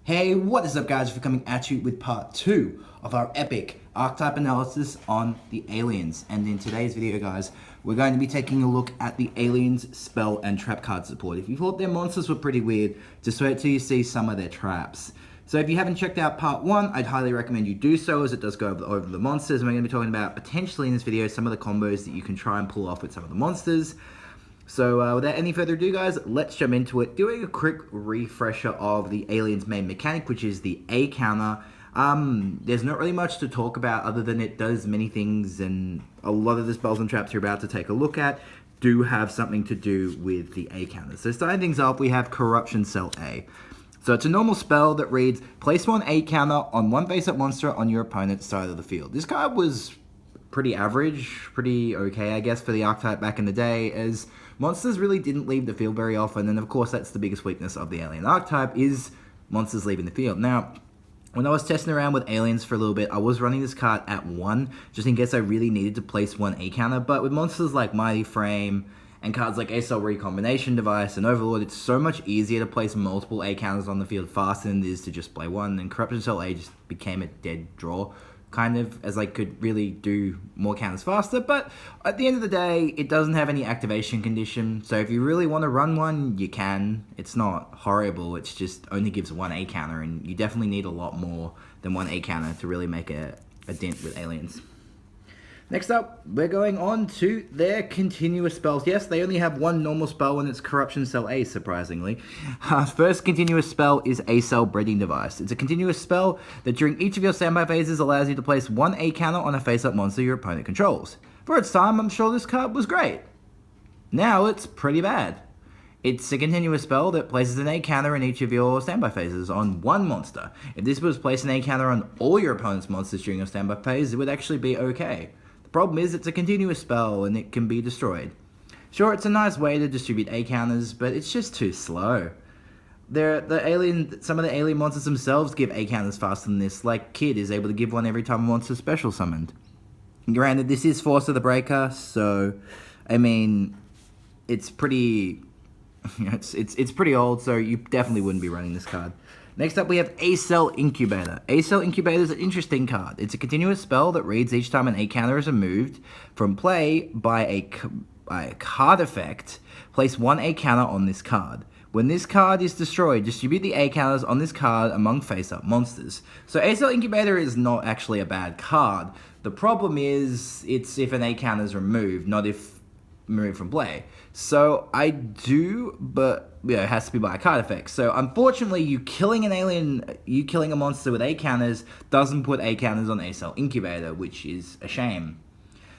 Hey, what is up guys? We're coming at you with part 2 of our epic archetype analysis on the aliens. And in today's video guys, we're going to be taking a look at the aliens spell and trap card support. If you thought their monsters were pretty weird, just wait till you see some of their traps. So if you haven't checked out part 1, I'd highly recommend you do so, as it does go over the monsters. And we're going to be talking about, potentially in this video, some of the combos that you can try and pull off with some of the monsters. So without any further ado guys, let's jump into it. Doing a quick refresher of the alien's main mechanic, which is the A counter. There's not really much to talk about other than it does many things, and a lot of the spells and traps you're about to take a look at do have something to do with the A counter. So starting things off, we have Corruption Cell A. So it's a normal spell that reads, place one A counter on one face-up monster on your opponent's side of the field. This card was pretty average, pretty okay I guess for the archetype back in the day, as monsters really didn't leave the field very often, and of course that's the biggest weakness of the alien archetype, is monsters leaving the field. Now, when I was testing around with aliens for a little bit, I was running this card at 1, just in case I really needed to place one A counter, but with monsters like Mighty Frame, and cards like Recombination Device and Overlord, it's so much easier to place multiple A counters on the field faster than it is to just play one, and Corruption Cell A just became a dead draw, kind of, as I could really do more counters faster. But at the end of the day, it doesn't have any activation condition, so if you really want to run one, you can. It's not horrible, it's just only gives one A counter, and you definitely need a lot more than one A counter to really make a dent with aliens. Next up, we're going on to their continuous spells. Yes, they only have one normal spell, and it's Corruption Cell A, surprisingly. First continuous spell is A Cell Breeding Device. It's a continuous spell that during each of your standby phases allows you to place one A counter on a face-up monster your opponent controls. For its time, I'm sure this card was great. Now it's pretty bad. It's a continuous spell that places an A counter in each of your standby phases on one monster. If this was placing an A counter on all your opponent's monsters during your standby phase, it would actually be okay. Problem is, it's a continuous spell and it can be destroyed. Sure, it's a nice way to distribute A counters, but it's just too slow. Some of the alien monsters themselves give A counters faster than this, like Kid is able to give one every time a monster is special summoned. Granted, this is Force of the Breaker, so I mean, it's pretty, it's pretty old, so you definitely wouldn't be running this card. Next up, we have A Cell Incubator. A Cell Incubator is an interesting card. It's a continuous spell that reads each time an A counter is removed from play by a card effect. Place one A counter on this card. When this card is destroyed, distribute the A counters on this card among face-up monsters. So A Cell Incubator is not actually a bad card. The problem is, it's if an A counter is removed, not if removed from play. So I do, but yeah, it has to be by a card effect. So unfortunately, you killing a monster with A counters doesn't put A counters on A Cell Incubator, which is a shame.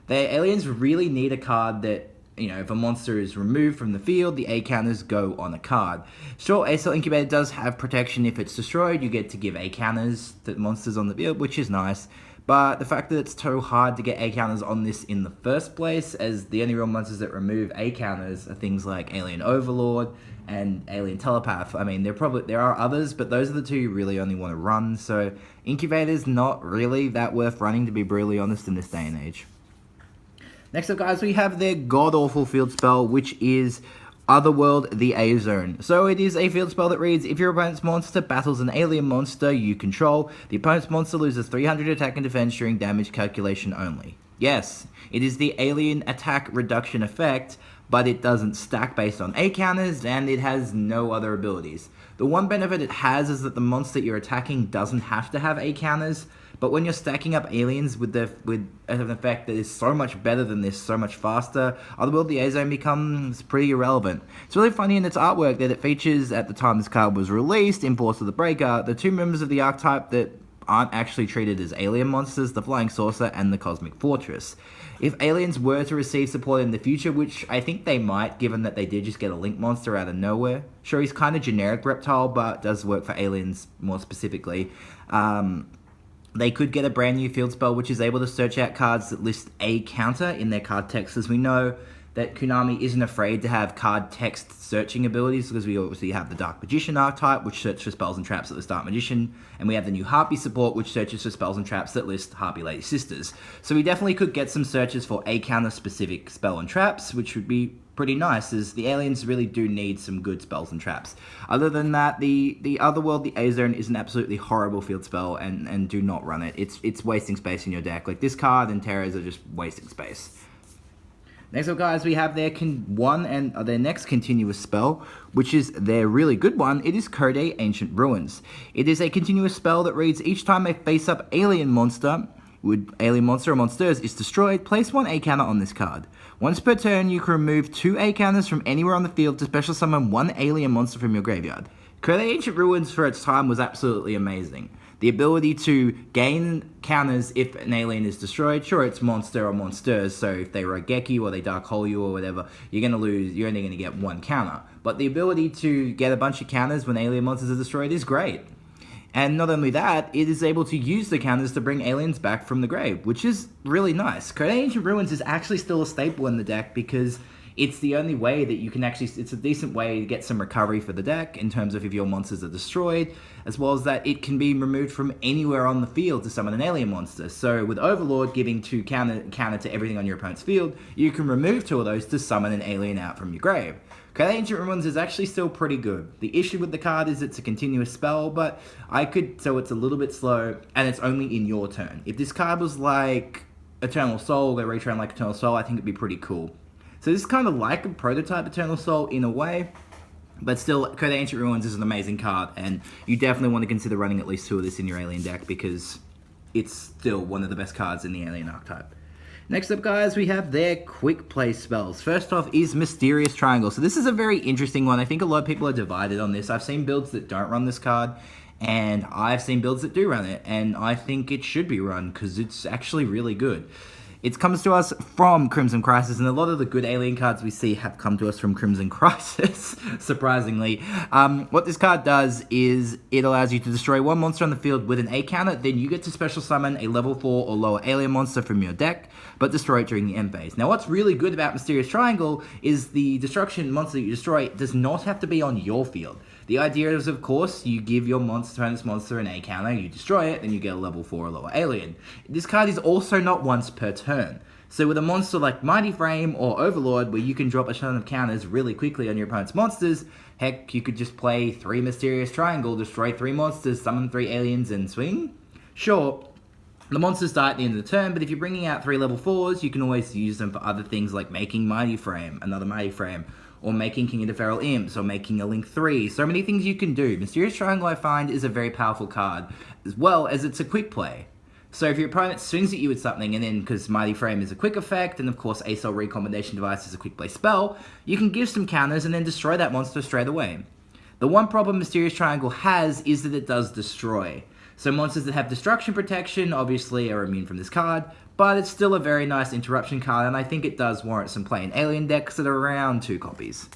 The aliens really need a card that, if a monster is removed from the field, the A counters go on a card. Sure, A Cell Incubator does have protection. If it's destroyed, you get to give A counters to monsters on the field, which is nice. But the fact that it's so hard to get A counters on this in the first place, as the only real monsters that remove A counters are things like Alien Overlord and Alien Telepath. I mean, there are others, but those are the two you really only want to run. So Incubator's not really that worth running, to be brutally honest, in this day and age. Next up, guys, we have their god-awful field spell, which is Otherworld The A Zone. So it is a field spell that reads, if your opponent's monster battles an alien monster you control, the opponent's monster loses 300 attack and defense during damage calculation only. Yes, it is the alien attack reduction effect, but it doesn't stack based on A counters, and it has no other abilities. The one benefit it has is that the monster you're attacking doesn't have to have A counters, but when you're stacking up aliens with an effect that is so much better than this, so much faster, Otherworld The A Zone becomes pretty irrelevant. It's really funny in its artwork that it features, at the time this card was released, in Force of the Breaker, the two members of the archetype that aren't actually treated as alien monsters, the Flying Saucer and the Cosmic Fortress. If aliens were to receive support in the future, which I think they might, given that they did just get a Link monster out of nowhere. Sure, he's kind of generic reptile, but does work for aliens more specifically. They could get a brand new field spell which is able to search out cards that list A counter in their card text, as we know that Konami isn't afraid to have card text searching abilities, because we obviously have the Dark Magician archetype, which searches for spells and traps that list Dark Magician, and we have the new Harpy support, which searches for spells and traps that list Harpy Lady Sisters. So we definitely could get some searches for A counter specific spell and traps, which would be pretty nice, as the aliens really do need some good spells and traps. Other than that, the Otherworld The A Zone is an absolutely horrible field spell, and do not run it. It's wasting space in your deck. Like, this card and Terrors are just wasting space. Next up, guys, we have their their next continuous spell, which is their really good one. It is Code Ancient Ruins. It is a continuous spell that reads, each time a face-up alien monster or monsters is destroyed, place 1 A counter on this card. Once per turn, you can remove 2 A counters from anywhere on the field to special summon 1 alien monster from your graveyard. Code Ancient Ruins for its time was absolutely amazing. The ability to gain counters if an alien is destroyed. Sure, it's monster or monsters, so if they Rogeki you or they Dark Hole you or whatever, you're only going to get 1 counter. But the ability to get a bunch of counters when alien monsters are destroyed is great. And not only that, it is able to use the counters to bring aliens back from the grave, which is really nice. Code Ancient Ruins is actually still a staple in the deck because it's the only way that you can it's a decent way to get some recovery for the deck in terms of if your monsters are destroyed, as well as that it can be removed from anywhere on the field to summon an alien monster. So with Overlord giving 2 counter to everything on your opponent's field, you can remove 2 of those to summon an alien out from your grave. Code Ancient Ruins is actually still pretty good. The issue with the card is it's a continuous spell, but so it's a little bit slow, and it's only in your turn. If this card was like Eternal Soul, they retrain like Eternal Soul, I think it'd be pretty cool. So this is kind of like a prototype Eternal Soul in a way, but still, Code Ancient Ruins is an amazing card, and you definitely want to consider running at least 2 of this in your alien deck because it's still one of the best cards in the alien archetype. Next up, guys, we have their quick play spells. First off is Mysterious Triangle. So this is a very interesting one. I think a lot of people are divided on this. I've seen builds that don't run this card, and I've seen builds that do run it, and I think it should be run because it's actually really good. It comes to us from Crimson Crisis, and a lot of the good alien cards we see have come to us from Crimson Crisis, surprisingly. What this card does is it allows you to destroy 1 monster on the field with an A counter, then you get to special summon a level 4 or lower alien monster from your deck, but destroy it during the end phase. Now, what's really good about Mysterious Triangle is the destruction monster that you destroy does not have to be on your field. The idea is, of course, you give your monster an A counter, you destroy it, then you get a level 4 or lower alien. This card is also not once per turn. So with a monster like Mighty Frame or Overlord, where you can drop a ton of counters really quickly on your opponent's monsters, heck, you could just play 3 Mysterious Triangle, destroy 3 monsters, summon 3 aliens, and swing. Sure, the monsters die at the end of the turn, but if you're bringing out 3 level 4s, you can always use them for other things like making Mighty Frame, another Mighty Frame, or making King of the Feral Imps, or making a Link 3. So many things you can do. Mysterious Triangle, I find, is a very powerful card, as well as it's a quick play. So if your opponent swings at you with something, and then, because Mighty Frame is a quick effect, and of course A-Cell Recombination Device is a quick play spell, you can give some counters and then destroy that monster straight away. The one problem Mysterious Triangle has is that it does destroy. So monsters that have destruction protection obviously are immune from this card, but it's still a very nice interruption card, and I think it does warrant some play in alien decks that are around 2 copies.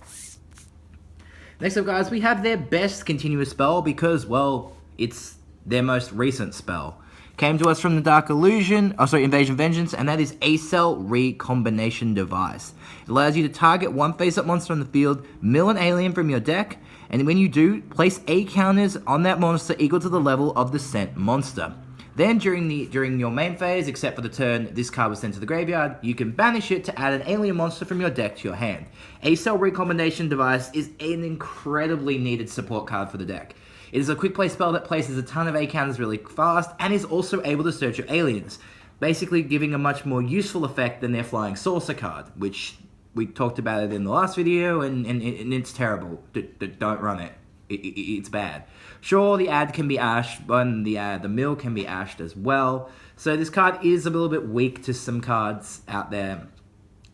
Next up, guys, we have their best continuous spell because, well, it's their most recent spell. Came to us from the Dark Invasion Vengeance, and that is A-Cell Recombination Device. It allows you to target 1 face-up monster on the field, mill an alien from your deck, and when you do, place A counters on that monster equal to the level of the sent monster. Then during your main phase, except for the turn this card was sent to the graveyard, you can banish it to add an alien monster from your deck to your hand. A-Cell Recombination Device is an incredibly needed support card for the deck. It is a quick play spell that places a ton of A counters really fast, and is also able to search your aliens, basically giving a much more useful effect than their Flying Saucer card, which we talked about it in the last video, and it's terrible. Don't run it. It's bad. Sure, the ad can be ashed, and the mill can be ashed as well. So this card is a little bit weak to some cards out there,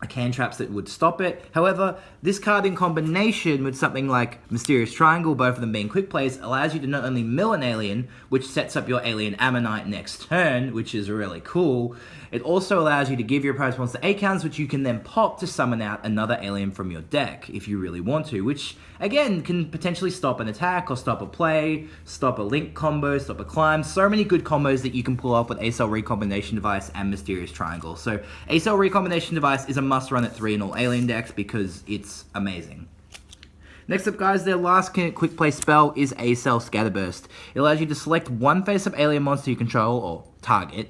can traps that would stop it. However, this card in combination with something like Mysterious Triangle, both of them being quick plays, allows you to not only mill an alien, which sets up your alien Ammonite next turn, which is really cool, it also allows you to give your opponent's monster A counters, which you can then pop to summon out another alien from your deck, if you really want to, which, again, can potentially stop an attack, or stop a play, stop a link combo, stop a climb. So many good combos that you can pull off with A-Cell Recombination Device and Mysterious Triangle. So A-Cell Recombination Device is a must-run at 3 in all alien decks because it's amazing. Next up, guys, their last quick play spell is A-Cell Scatterburst. It allows you to select 1 face-up alien monster you control, or target,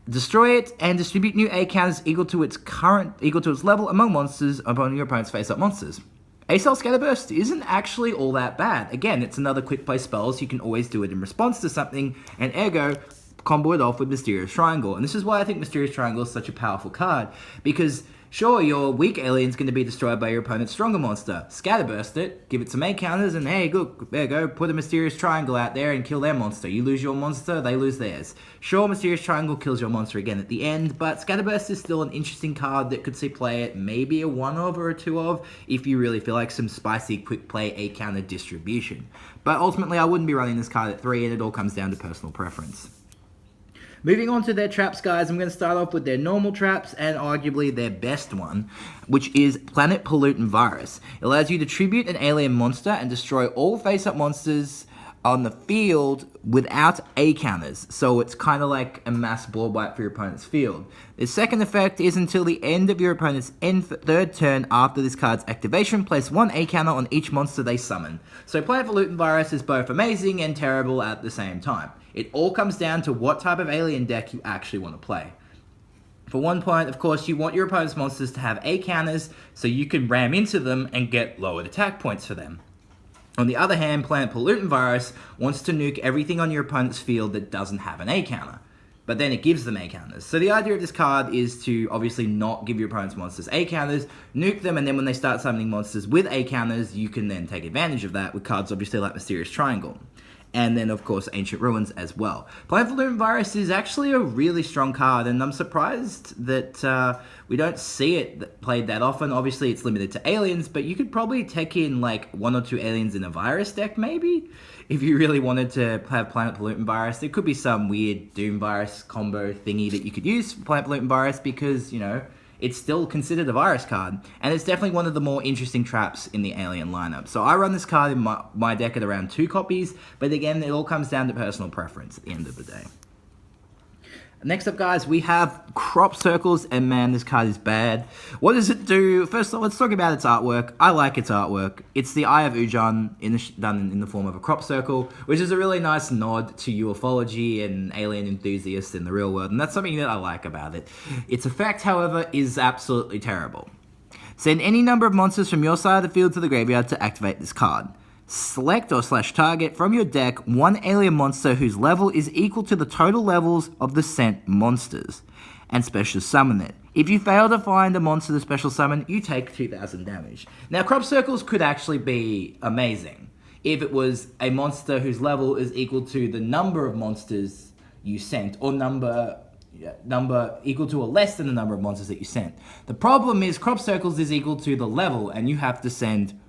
Destroy it and distribute new A counters equal to its level among monsters upon your opponent's face-up monsters. A-Cell Scatterburst isn't actually all that bad. Again, it's another quick play spell, so you can always do it in response to something, and ergo, combo it off with Mysterious Triangle. And this is why I think Mysterious Triangle is such a powerful card, because sure, your weak alien's going to be destroyed by your opponent's stronger monster. Scatterburst it, give it some A counters, and hey, good, there you go, put a Mysterious Triangle out there and kill their monster. You lose your monster, they lose theirs. Sure, Mysterious Triangle kills your monster again at the end, but Scatterburst is still an interesting card that could see play at maybe a 1-of or a 2-of if you really feel like some spicy quick play A counter distribution. But ultimately, I wouldn't be running this card at 3, and it all comes down to personal preference. Moving on to their traps, guys, I'm going to start off with their normal traps and arguably their best one, which is Planet Pollutant Virus. It allows you to tribute an alien monster and destroy all face-up monsters on the field without A counters, so it's kind of like a mass blow wipe for your opponent's field. The second effect is until the end of your opponent's third turn after this card's activation, place 1 A counter on each monster they summon. So Planet Pollutant Virus is both amazing and terrible at the same time. It all comes down to what type of alien deck you actually want to play. For 1 point, of course, you want your opponent's monsters to have A counters so you can ram into them and get lowered attack points for them. On the other hand, Planet Pollutant Virus wants to nuke everything on your opponent's field that doesn't have an A counter, but then it gives them A counters. So the idea of this card is to obviously not give your opponent's monsters A counters, nuke them, and then when they start summoning monsters with A counters, you can then take advantage of that with cards obviously like Mysterious Triangle. And then, of course, Ancient Ruins as well. Planet Pollutant Virus is actually a really strong card, and I'm surprised that we don't see it played that often. Obviously, it's limited to aliens, but you could probably take in, like, 1 or 2 aliens in a virus deck, maybe? If you really wanted to have Planet Pollutant Virus. There could be some weird Doom Virus combo thingy that you could use for Planet Pollutant Virus because, you know, it's still considered a virus card, and it's definitely one of the more interesting traps in the alien lineup. So I run this card in my deck at around 2 copies, but again, it all comes down to personal preference at the end of the day. Next up, guys, we have Crop Circles, and man, this card is bad. What does it do? First of all, let's talk about its artwork. I like its artwork. It's the Eye of Ujan done in the form of a crop circle, which is a really nice nod to ufology and alien enthusiasts in the real world, and that's something that I like about it. Its effect, however, is absolutely terrible. Send any number of monsters from your side of the field to the graveyard to activate this card. Select or /target from your deck 1 alien monster whose level is equal to the total levels of the sent monsters, and special summon it. If you fail to find a monster to special summon, you take 2,000 damage. Now, Crop Circles could actually be amazing if it was a monster whose level is equal to the number of monsters you sent, or number equal to or less than the number of monsters that you sent. The problem is Crop Circles is equal to the level, and you have to send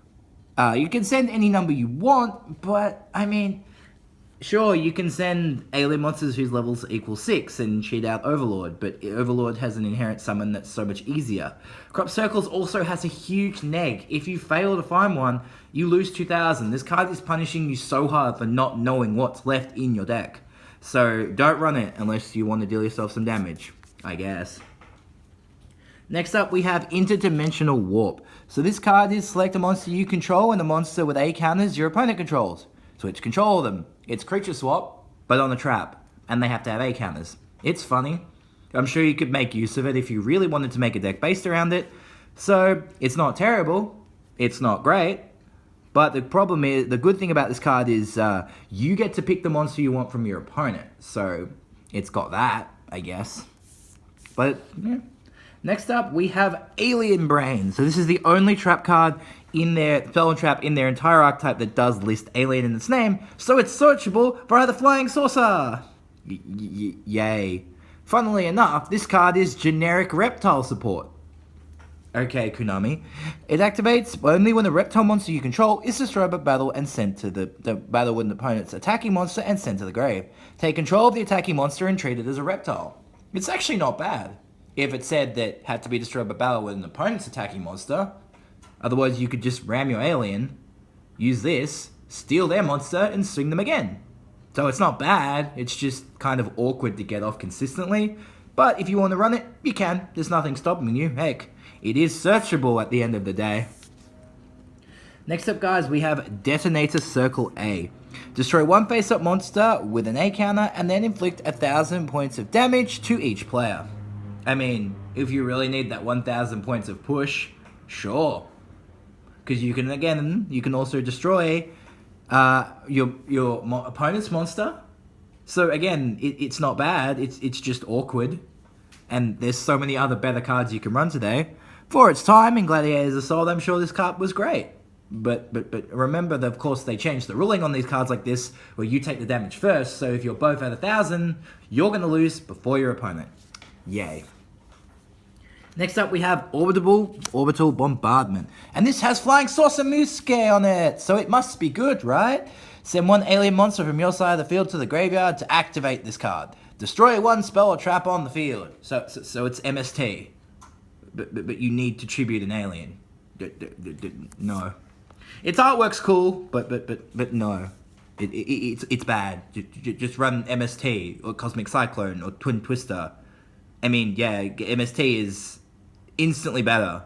you can send any number you want, but, I mean, sure, you can send alien monsters whose levels equal 6 and cheat out Overlord, but Overlord has an inherent summon that's so much easier. Crop Circles also has a huge neg. If you fail to find one, you lose 2,000. This card is punishing you so hard for not knowing what's left in your deck. So, don't run it unless you want to deal yourself some damage, I guess. Next up, we have Interdimensional Warp. So this card is select a monster you control and a monster with A counters your opponent controls. Switch control of them. It's creature swap, but on a trap, and they have to have A counters. It's funny. I'm sure you could make use of it if you really wanted to make a deck based around it. So, it's not terrible, it's not great, but the problem is, the good thing about this card is you get to pick the monster you want from your opponent. So, it's got that, I guess. But, yeah. Next up, we have Alien Brain. So this is the only trap card in their spell and trap in their entire archetype that does list alien in its name, so it's searchable via the flying saucer. Yay. Funnily enough, this card is generic reptile support. Okay, Konami. It activates only when the reptile monster you control is destroyed by battle and sent to the battle with an opponent's attacking monster and sent to the grave. Take control of the attacking monster and treat it as a reptile. It's actually not bad. If it said that had to be destroyed by battle with an opponent's attacking monster. Otherwise, you could just ram your alien, use this, steal their monster, and swing them again. So it's not bad, it's just kind of awkward to get off consistently. But if you want to run it, you can. There's nothing stopping you. Heck, it is searchable at the end of the day. Next up, guys, we have Detonator Circle A. Destroy one face-up monster with an A counter and then inflict 1,000 points of damage to each player. I mean, if you really need that 1,000 points of push, sure. Because you can also destroy your opponent's monster. So again, it's not bad, it's just awkward. And there's so many other better cards you can run today. For its time in Gladiators Assault, I'm sure this card was great. But remember that, of course, they changed the ruling on these cards like this, where you take the damage first, so if you're both at 1,000, you're going to lose before your opponent. Yay. Next up, we have Orbital Bombardment. And this has Flying Saucer Musuke on it, so it must be good, right? Send one alien monster from your side of the field to the graveyard to activate this card. Destroy one spell or trap on the field. So it's MST. But you need to tribute an alien. No. Its artwork's cool, but no. It's bad. Just run MST or Cosmic Cyclone or Twin Twister. I mean, yeah, MST is instantly better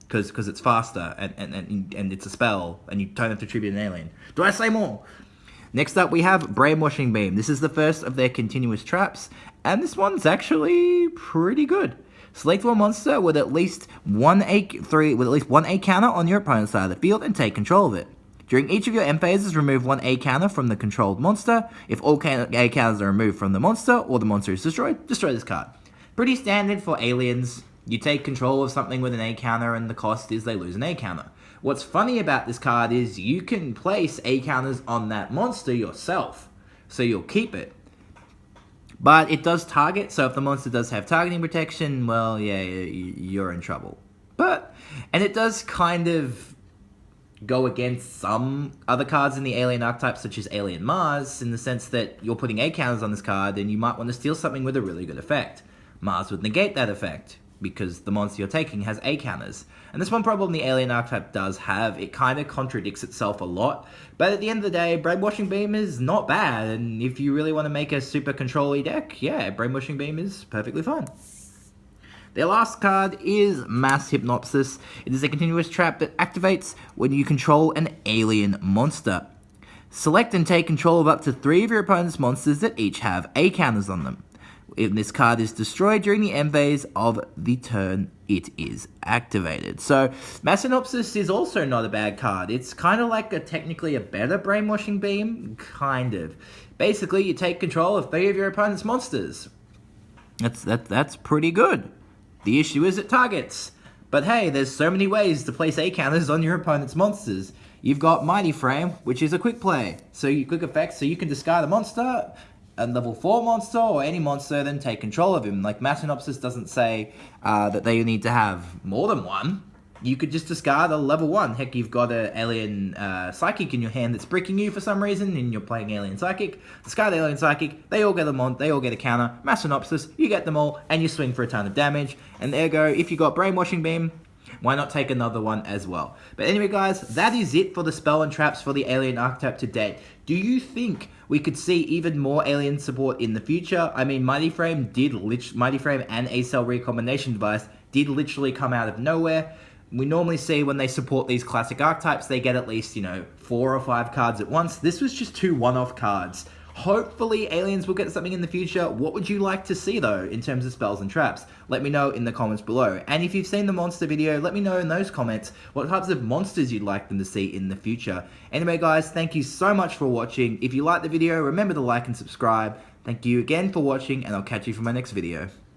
because it's faster and it's a spell and you don't have to tribute an alien. Do I say more? Next up, we have Brainwashing Beam. This is the first of their continuous traps, and this one's actually pretty good. Select one monster with at least one A counter on your opponent's side of the field and take control of it. During each of your end phases, remove one A counter from the controlled monster. If all A counters are removed from the monster or the monster is destroyed, destroy this card. Pretty standard for aliens. You take control of something with an A counter and the cost is they lose an A counter. What's funny about this card is you can place A counters on that monster yourself, so you'll keep it. But it does target, so if the monster does have targeting protection, well, yeah, you're in trouble. And it does kind of go against some other cards in the Alien Archetype, such as Alien Mars, in the sense that you're putting A counters on this card, and you might want to steal something with a really good effect. Mars would negate that effect, because the monster you're taking has A counters. And this one problem the Alien Archetype does have, it kind of contradicts itself a lot, but at the end of the day, Brainwashing Beam is not bad, and if you really want to make a super control-y deck, yeah, Brainwashing Beam is perfectly fine. Their last card is Mass Hypnosis. It is a continuous trap that activates when you control an alien monster. Select and take control of up to 3 of your opponent's monsters that each have A counters on them. If this card is destroyed during the end phase of the turn, it is activated. So, Mass Hypnosis is also not a bad card. It's kind of like technically a better Brainwashing Beam, kind of. Basically, you take control of 3 of your opponent's monsters. That's pretty good. The issue is it targets. But hey, there's so many ways to place A counters on your opponent's monsters. You've got Mighty Frame, which is a quick play. So you quick effect, so you can discard a monster, a level 4 monster, or any monster, then take control of him. Like, Mass Hypnosis doesn't say that they need to have more than one. You could just discard a level 1. Heck, you've got an Alien Psychic in your hand that's bricking you for some reason, and you're playing Alien Psychic. Discard Alien Psychic, they all get a counter. Mass Hypnosis, you get them all, and you swing for a ton of damage. And there you go, if you got Brainwashing Beam, why not take another one as well? But anyway, guys, that is it for the spell and traps for the Alien Archetype to date. Do you think we could see even more alien support in the future? I mean, Mighty Frame and A Cell Recombination Device did literally come out of nowhere. We normally see when they support these classic archetypes, they get at least, 4 or 5 cards at once. This was just 2 one-off cards. Hopefully, aliens will get something in the future. What would you like to see, though, in terms of spells and traps? Let me know in the comments below. And if you've seen the monster video, let me know in those comments what types of monsters you'd like them to see in the future. Anyway, guys, thank you so much for watching. If you liked the video, remember to like and subscribe. Thank you again for watching, and I'll catch you for my next video.